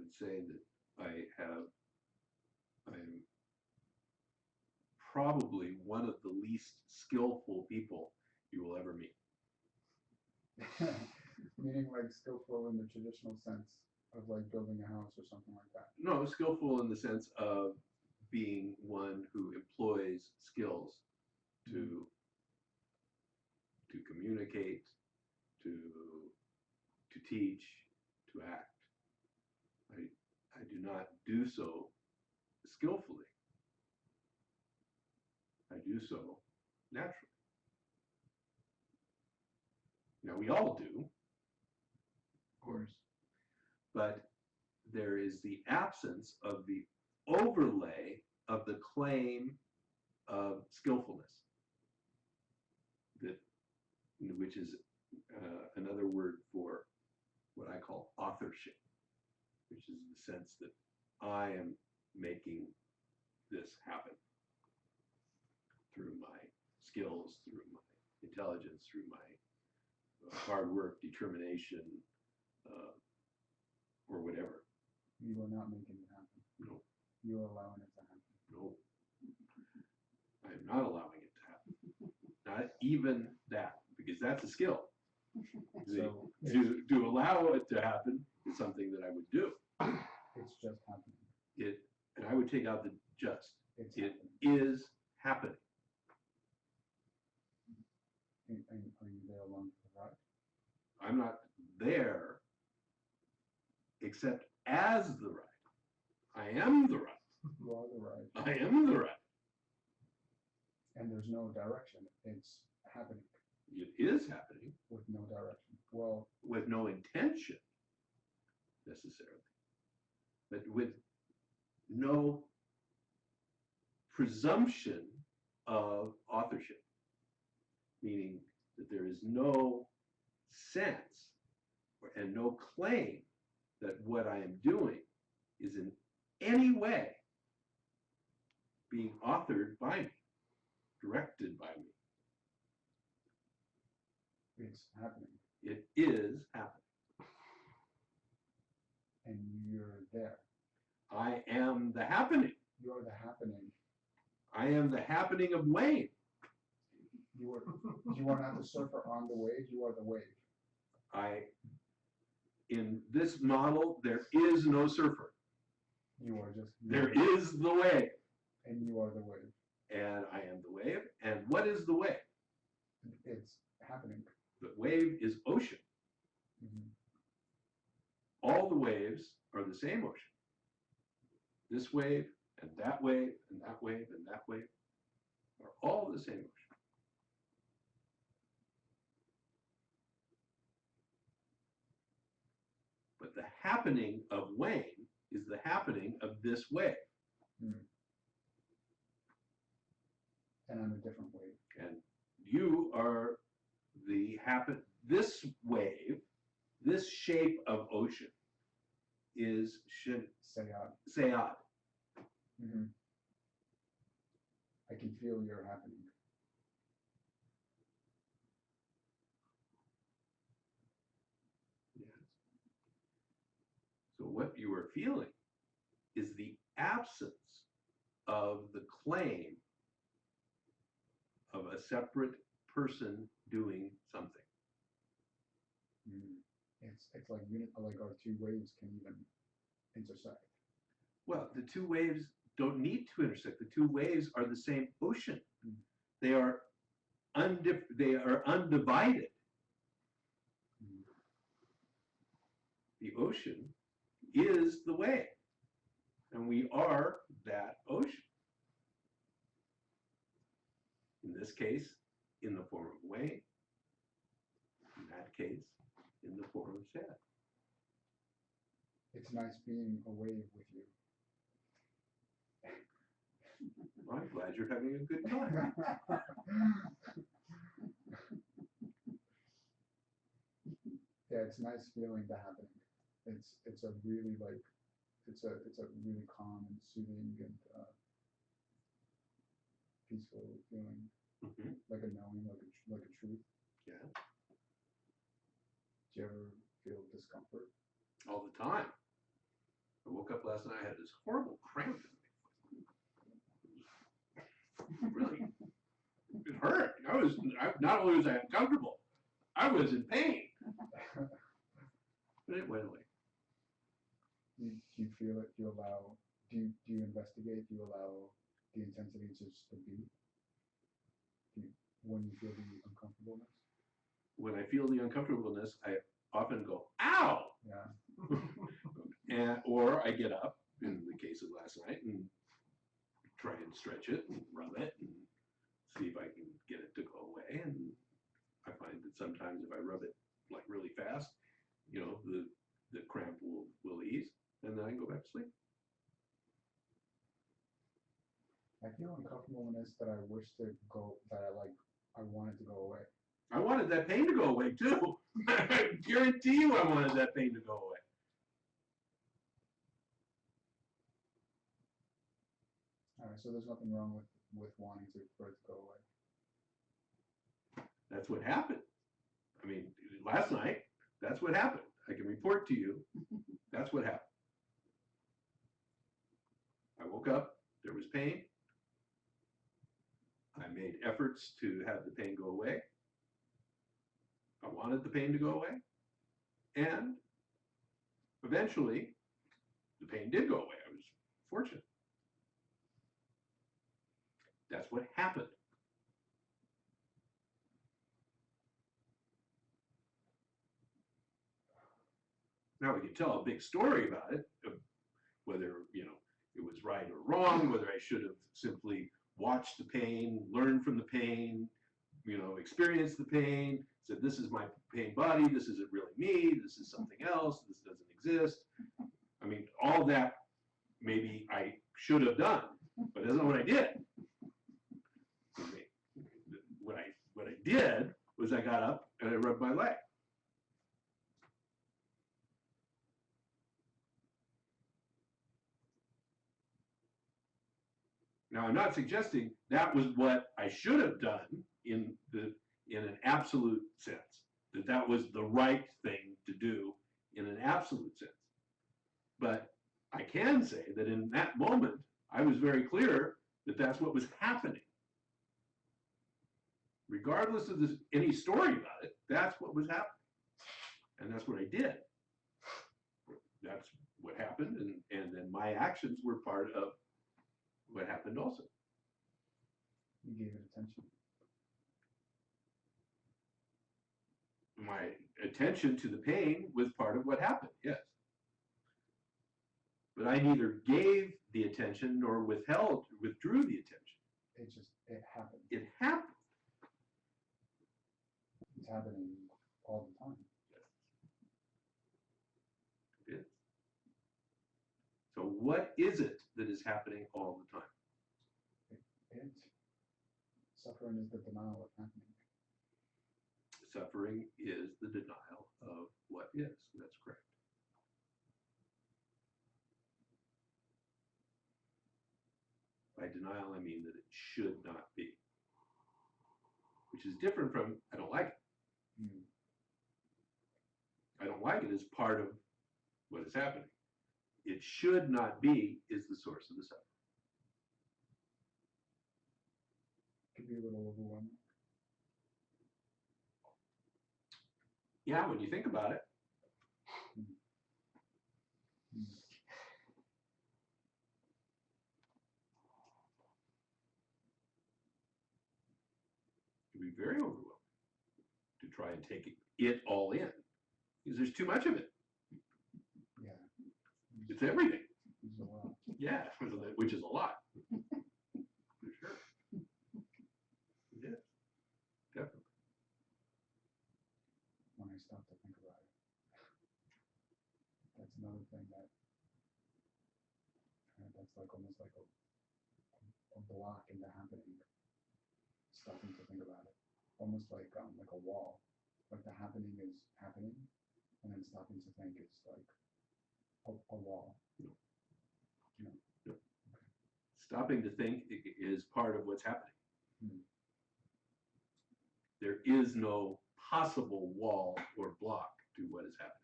would say that I'm probably one of the least skillful people you will ever meet. Meaning like skillful in the traditional sense of like building a house or something like that. No, skillful in the sense of being one who employs skills to communicate, to teach, to act. I do not do so skillfully. I do so naturally. Now, we all do, of course, but there is the absence of the overlay of the claim of skillfulness, which is another word for what I call authorship, which is the sense that I am making this happen through my skills, through my intelligence, through my hard work, determination, or whatever. You are not making it happen. No. You are allowing it to happen. No. I am not allowing it to happen. Not even that, because that's a skill. So To allow it to happen is something that I would do. it's just happening. And I would take out the just. It's It happening. is happening. And are you there along for the ride? I'm not there except as the ride. I am the ride. You are the ride. I am the ride. And there's no direction. It's happening It is happening with no direction. Well, with no intention necessarily, but with no presumption of authorship, meaning that there is no sense and no claim that what I am doing is in any way being authored by me, directed by me. it's happening. It is happening. And you're there. I am the happening. You're the happening. I am the happening of Wayne. You are not the surfer on the wave, you are the wave. In this model, there is no surfer. You are just There is the wave. And you are the wave. And I am the wave. And what is the wave? It's happening. The wave is ocean. Mm-hmm. All the waves are the same ocean. This wave and that wave and that wave and that wave are all the same ocean. But the happening of Wayne is the happening of this wave. Mm. And I'm a different wave. And you are the this wave, this shape of ocean is Sayad. Sayad. Mm-hmm. I can feel your happening. Yes. So what you are feeling is the absence of the claim of a separate person doing something. Mm. It's like our two waves can even intersect. Well, the two waves don't need to intersect. The two waves are the same ocean. Mm. They are undivided. Mm. The ocean is the wave, and we are that ocean. In this case, in the form of Wayne. In that case, in the form of Sad. It's nice being a wave with you. Well, I'm glad you're having a good time. Yeah, it's nice feeling the happening. It's a really it's a really calm and soothing and peaceful feeling, Mm-hmm. like a knowing, like a truth. Yeah. Do you ever feel discomfort? All the time. I woke up last night, I had this horrible cramp in me. Really, it hurt. Not only was I uncomfortable, I was in pain. But it went away. Do you feel it? Do you investigate? Do you allow the intensity just to be? When you feel the uncomfortableness? When I feel the uncomfortableness, I often go, ow! Yeah. Or I get up, in the case of last night, and try and stretch it and rub it and see if I can get it to go away. And I find that sometimes if I rub it like really fast, the cramp will ease, and then I can go back to sleep. I feel uncomfortableness that I wish to go, I wanted to go away. I wanted that pain to go away too. I guarantee you I wanted that pain to go away. All right, so there's nothing wrong with wanting for it to go away. That's what happened. I mean, last night, that's what happened. I can report to you, that's what happened. I woke up, there was pain. I made efforts to have the pain go away. I wanted the pain to go away. And eventually, the pain did go away. I was fortunate. That's what happened. Now we can tell a big story about it, whether, it was right or wrong, whether I should have simply watched the pain, learned from the pain, experienced the pain, said, this is my pain body, this isn't really me, this is something else, this doesn't exist. I mean, all that maybe I should have done, but that's not what I did. What I did was I got up and I rubbed my leg. Now, I'm not suggesting that was what I should have done in an absolute sense, that was the right thing to do in an absolute sense. But I can say that in that moment, I was very clear that that's what was happening. Regardless of any story about it, that's what was happening. And that's what I did. That's what happened, and then my actions were part of what happened also. You gave it attention. My attention to the pain was part of what happened, yes. But I neither gave the attention nor withdrew the attention. It happened. It happened. It's happening all the time. Yes. It is. So what is it that is happening all the time? Suffering is the denial of happening. Suffering is the denial of what is. That's correct. By denial, I mean that it should not be, which is different from I don't like it. Mm. I don't like it as part of what is happening. It should not be is the source of the suffering. Could be a little overwhelming. Yeah, when you think about it. Mm. It can be very overwhelming to try and take it all in, because there's too much of it. Yeah. It's everything. It's a lot. Yeah, which is a lot. For sure. It is. Definitely. When I stop to think about it. That's another thing that's like almost like a block into happening. Stopping to think about it. Almost like a wall. Like the happening is happening, and then stopping to think is like a wall. No. No. No. Okay. Stopping to think is part of what's happening. Hmm. There is no possible wall or block to what is happening.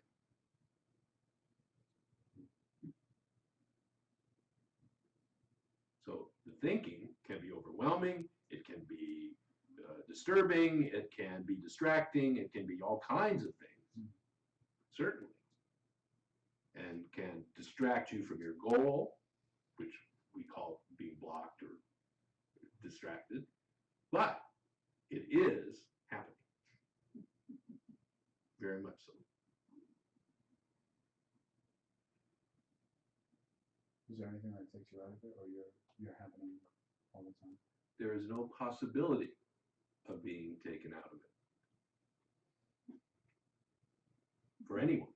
thinking can be overwhelming, it can be disturbing, it can be distracting, it can be all kinds of things, certainly, and can distract you from your goal, which we call being blocked or distracted, but it is happening, very much so. Is there anything that takes you out of it, or you're happening all the time? There is no possibility of being taken out of it for anyone.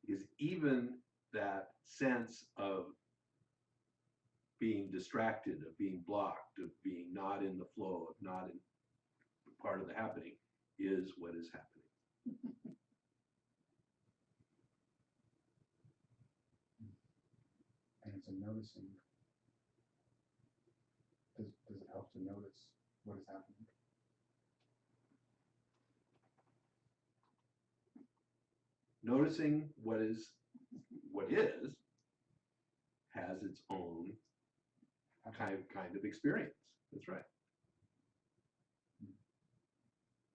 Is even that sense of being distracted, of being blocked, of being not in the flow, of not in part of the happening, is what is happening. And it's a noticing. Does it help to notice what is happening? Noticing what is has its own kind of experience. That's right.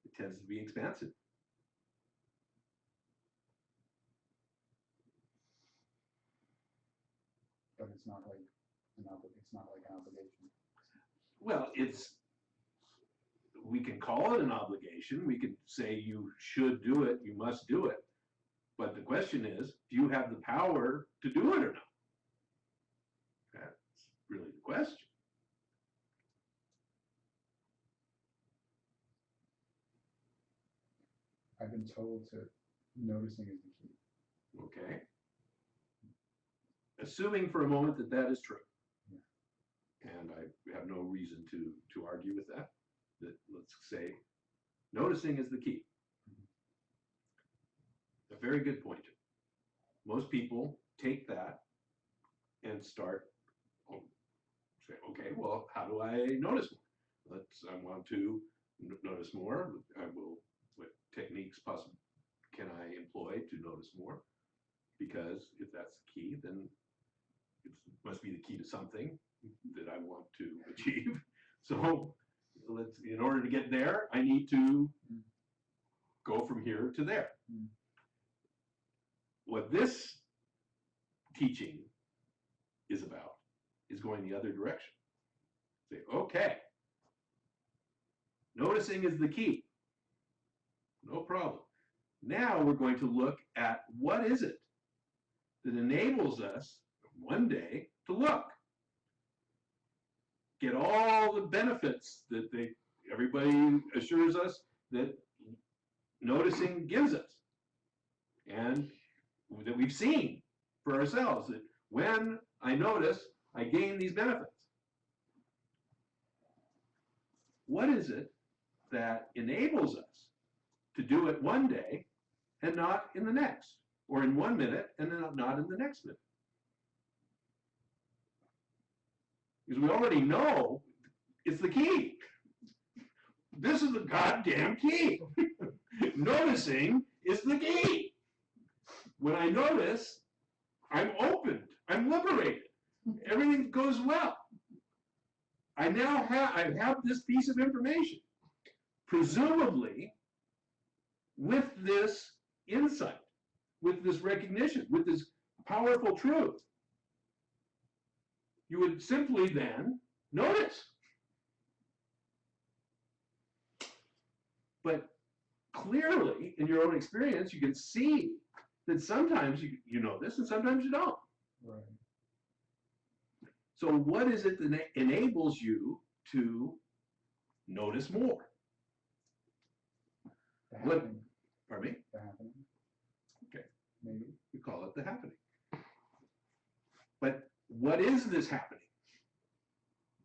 It tends to be expansive. But it's not like an obligation. Well, we can call it an obligation. We can say you should do it, you must do it. But the question is, do you have the power to do it or not? That's really the question. I've been told to noticing is the key. Okay. Assuming for a moment that that is true, yeah. And I have no reason to argue with that, let's say noticing is the key. A very good point. Most people take that and start, say, okay, well, how do I notice more? I want to notice more. What techniques can I employ to notice more? Because if that's the key, then it must be the key to something that I want to achieve. So in order to get there, I need to go from here to there. What this teaching is about is going the other direction. Say, okay, noticing is the key. No problem. Now we're going to look at what is it that enables us one day to look. Get all the benefits that everybody assures us that noticing gives us. And that we've seen for ourselves, that when I notice, I gain these benefits. What is it that enables us to do it one day and not in the next, or in 1 minute and then not in the next minute? Because we already know it's the key. This is the goddamn key. Noticing is the key. When I notice, I'm opened, I'm liberated. Everything goes well. I now have this piece of information, presumably with this insight, with this recognition, with this powerful truth. You would simply then notice. But clearly, in your own experience, you can see that sometimes you know this and sometimes you don't. Right. So what is it that enables you to notice more? The happening. Pardon me? The happening. Okay. Maybe. We call it the happening. But what is this happening?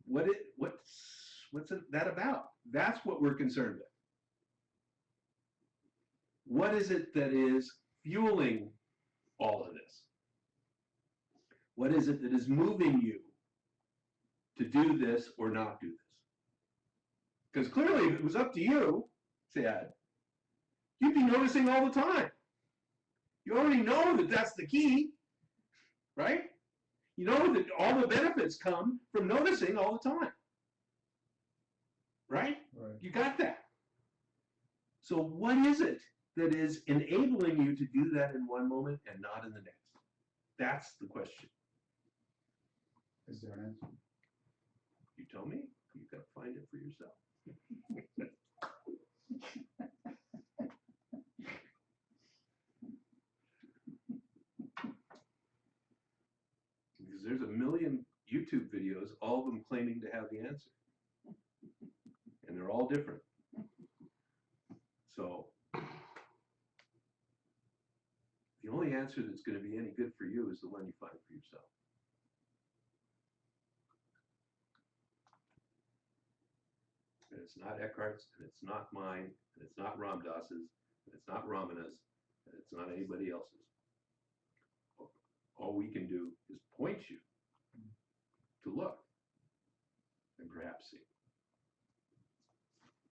What's that about? That's what we're concerned with. What is it that is fueling all of this? What is it that is moving you to do this or not do this? Because clearly, if it was up to you, Sad, you'd be noticing all the time. You already know that that's the key, right? You know that all the benefits come from noticing all the time, right? Right. You got that. So what is it that is enabling you to do that in one moment and not in the next? That's the question. Is there an answer? You tell me. You've got to find it for yourself. Because there's a million YouTube videos, all of them claiming to have the answer. And they're all different. So the only answer that's going to be any good for you is the one you find for yourself. And it's not Eckhart's, and it's not mine, and it's not Ram Dass's, and it's not Ramana's, and it's not anybody else's. All we can do is point you